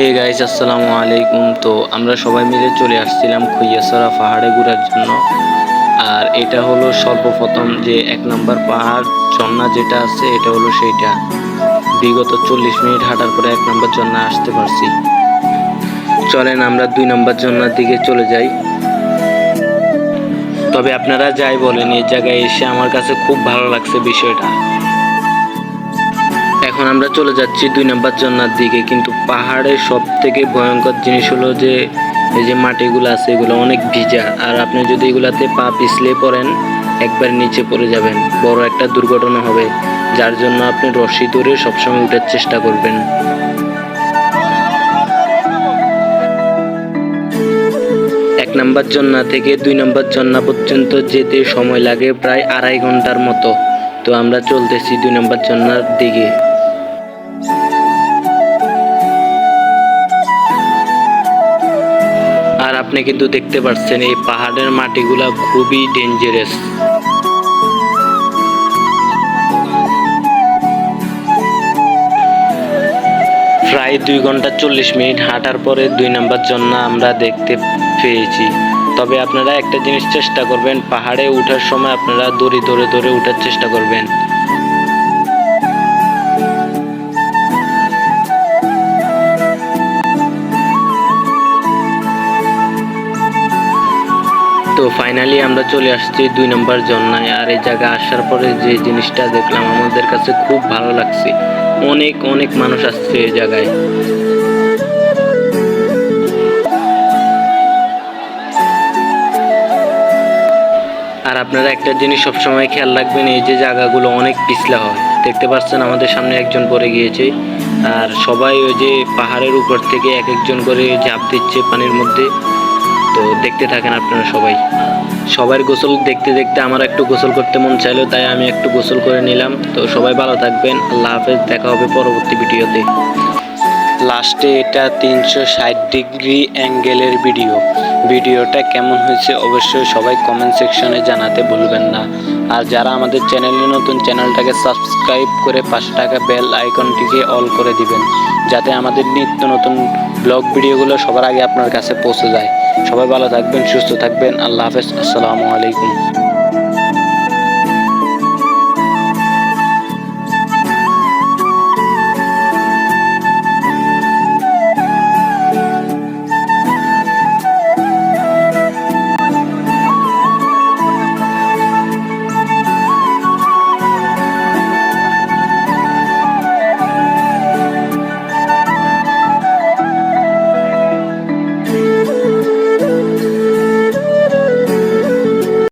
Hey guys, আসসালামু আলাইকুম। তো আমরা সবাই মিলে চলে আসছিলাম খৈয়াছড়া পাহাড়ে ঘোরার জন্য। আর এটা হলো সর্বপ্রথম যে 1 নম্বর পাহাড় ঝর্ণা যেটা আছে, এটা হলো সেইটা। বিগত 40 মিনিট হাঁটার পরে 1 নম্বর ঝর্ণা আসতে পারছি। চলেন আমরা 2 নম্বর ঝর্ণার দিকে চলে যাই। তবে আপনারা যাই বলেন, এই জায়গায় এসে আমার কাছে খুব ভালো লাগছে বিষয়টা। এখন আমরা চলে যাচ্ছি 2 নম্বর ঝর্ণার দিকে। কিন্তু পাহাড়ের সব থেকে ভয়ঙ্কর জিনিস হলো যে এই যে মাটিগুলো আছে, এগুলো অনেক ভিজা। আর আপনি যদি এগুলাতে পা পিছলে পড়েন, একবার নিচে পড়ে যাবেন, বড় একটা দুর্ঘটনা হবে। যার জন্য আপনি রশি ধরে সবসময় উঠার চেষ্টা করবেন। 1 নম্বর ঝর্ণা থেকে 2 নম্বর ঝর্ণা পর্যন্ত যেতে সময় লাগে প্রায় 2.5 ঘন্টার মতো। তো আমরা চলতেছি 2 নম্বর ঝর্ণার দিকে। আর আপনি কিন্তু দেখতে পাচ্ছেন এই পাহাড়ের মাটিগুলা খুবই ডেঞ্জারাস। প্রায় 2 ঘন্টা 40 মিনিট হাঁটার পরে 2 নম্বর ঝর্ণা আমরা দেখতে পেয়েছি। তবে আপনারা একটা জিনিস চেষ্টা করবেন, পাহাড়ে ওঠার সময় আপনারা দড়ি ধরে ধরে ওঠার চেষ্টা করবেন। তো ফাইনালি আমরা চলে আসছি 2 নম্বর ঝর্ণায়। আর এই জায়গায় আসার পরে যে জিনিসটা দেখলাম আমাদের কাছে খুব ভালো লাগছে। অনেক অনেক মানুষ আসছে এই জায়গায়। আর আপনারা একটা জিনিস সবসময় খেয়াল রাখবেন, এই যে জায়গাগুলো অনেক পিছলা হয়। দেখতে পাচ্ছেন আমাদের সামনে একজন পড়ে গিয়েছে। আর সবাই ওই যে পাহাড়ের উপর থেকে এক একজন করে ঝাঁপ দিচ্ছে পানির মধ্যে। তো দেখতে থাকেন আপনারা সবাই। সবার গোসল দেখতে দেখতে আমার একটু গোসল করতে মন চাইলো, তাই আমি একটু গোসল করে নিলাম। তো সবাই ভালো থাকবেন, আল্লাহ হাফেজ, দেখা হবে পরবর্তী ভিডিওতে। লাস্টে এটা 360 ডিগ্রি অ্যাঙ্গেলের ভিডিওটা কেমন হয়েছে অবশ্যই সবাই কমেন্ট সেকশনে জানাতে ভুলবেন না। আর যারা আমাদের চ্যানেলে নতুন, চ্যানেলটাকে সাবস্ক্রাইব করে পাশে থাকা বেল আইকনটিকে অল করে দিবেন, যাতে আমাদের নিত্য নতুন ব্লগ ভিডিওগুলো সবার আগে আপনার কাছে পৌঁছে যায়। সবাই ভালো থাকবেন, সুস্থ থাকবেন, আল্লাহ হাফেজ, আসসালামু আলাইকুম।